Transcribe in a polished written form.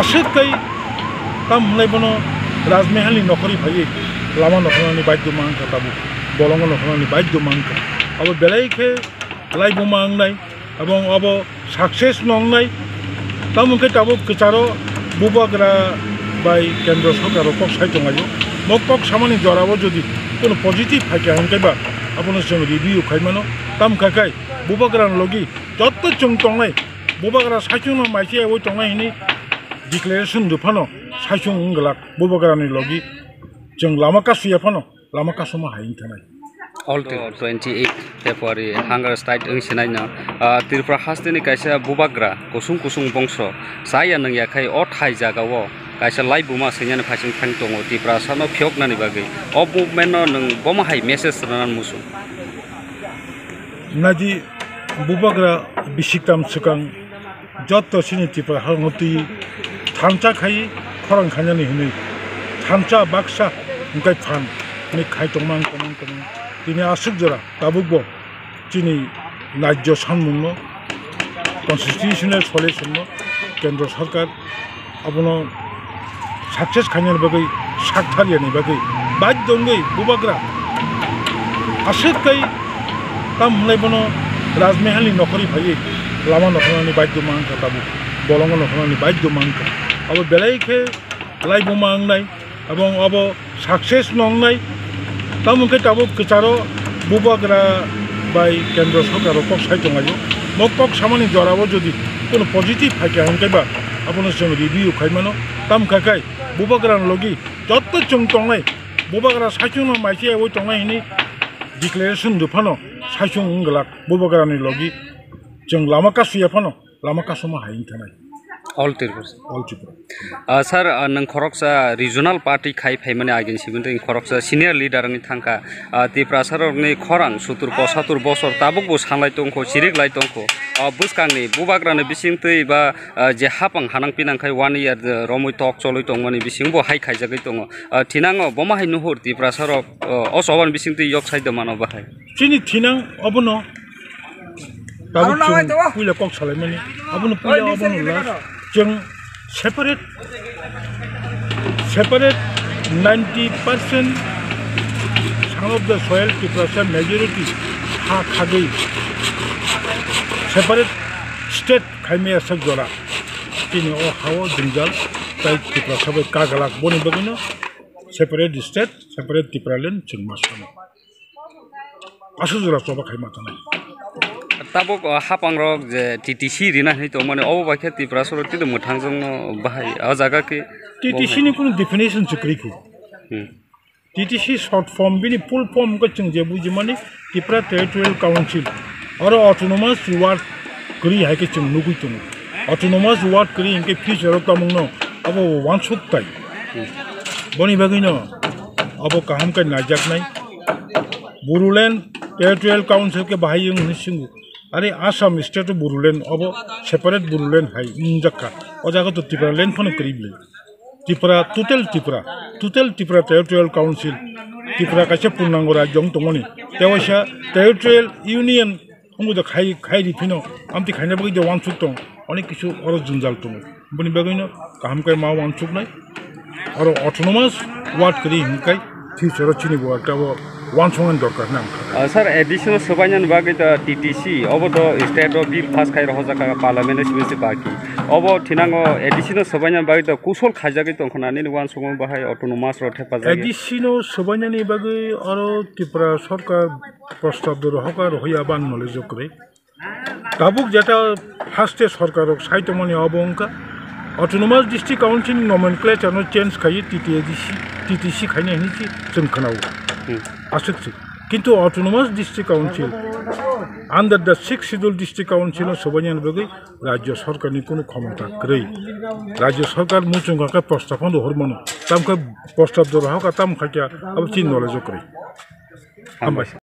आसोkai tam mulai bono Rajmahal nokori bhai lama nokoni baidyo mangka tabu bolongo nokoni baidyo mangka abo belai ke laibo mangnai abong abo success nongnai tamungke tabu kecaro bubagra bai kendro sokaro kok sai tongayo mokok samani jorabo jodi kono positive থাকে hankaiba abono song review khaimano tam kakai bubagran logi jotto chung tongnai bubagra saisung maisi oi tongnai hini declaration dufano saisung nglak bubagrani logi jeng lama kasuya phano lama kasuma hain thanai all 28 February hunger strike ung sinai na Tiprasa ni kaisa bubagra kusung kusung bongso saya nang yakai o thai jagawo kaisa lai buma senyane phasing thang tongo Tiprasa no phiok nani bagai o movement no nang boma hai message ranan musu naji bubagra bisiktam sukang jotto sini Tiprasa ngoti thamcha khai khorang khanyani hini thamcha baksa ngai phan ni khai tongmang tini asuk jora tabukbo tini najjo sanmungno constitutional solution no kendro sarkar abono success khanyani bagai sakthariani bagai bajdongai bubagra asokai tam mulai bono Rajmahal nokori bhai lama nokoni baidyo mangka tabu bolongo nokoni baidyo mangka abo belai ke laibo mangnai abong abo success nongnai tamungke tabu kecaro bubagra bai kendro sokaro kok sai tongayo mokok samani jorabo jodi kono positive থাকে hankaiba abono song review khaimano tam kakai bubagran logi jotto chung tongnai bubagra saisung maisi oi tongnai hini declaration dufano saisung nglak bubagrani logi jeng lama kasuya phano lama kasuma hain thanai all Tiprasa sir nang khoroksa regional party khai phaimani agen sibunte khoroksa senior leader ni thangka Tiprasa ni khorang 70 bosor tabuk bo sanglai tongko sirik lai tongko buskangni bubagrani bisingtei ba je hapang hanang pinang khai 1 year romoi tok choloi tongmani bisingbo hai khaijagai tongo thinango boma hai nuhur Tiprasa ro osoban bisingtei yok saida mano bahai chini thinang obono tabuk puila kok salaimani abono puila obono la jeng separate 90% some of the soil Tiprasa majority ha khagei separate state khaime asak jora tini o hawo dingal tai Tiprasa bai kagalak boni bagino separate state separate Tipraland chungmasano asu jora choba khaima tanai tabuk hapang rok je TTC rina ni to mane obo bakhe Tiprasa ro ti muthang jong bahai a jaga ke TTC ni kono definition chukri ku TTC short form bini full form ko chung je buji mane Tripura Territorial Council or autonomous ward kri hai ke chung nugui tung autonomous ward kri inke future tamung no abo wansuk tai boni bagino abo kaham ka najak nai Buruland Territorial Council ke bahai yung nisingu Are Assam state of Buruland abo separate Buruland hai injaka ojaga to Tipraland phone krible Tripura total Tripura Territorial Council Tripura kache purnango rajyong tongoni tewasha Territorial Union ungu da khai rifino amti khaina bagi de wansuk tong onek kichu oro junjal tong boni bagino kaham kai ma wansuk nai oro autonomous ward kri hinkai future chini bo ta bo wansongan dorkar nam sir additional subaina bagai ta TTC obo to state of bill pass khai roja ka parliament sibisi baki obo thinango additional subaina bagai ta kusol khajagai tongkhona ni wansong bahai autonomous ro thepa jagi additional subaina ni bagai aro Tripura sarkar prostab dor hokar hoya ban knowledge kore tabuk jeta first sarkar saitomani obonka autonomous district council nomenclature no change khai TTC khaine hinichi chungkhanau asukchi kintu autonomous district council under the 6th schedule district council sobanyan bagai rajya sarkar ni kono khamata krei rajya sarkar muchunga ka prostapon do hormono tamka prostab do raha ka tam khakya ab chin knowledge krei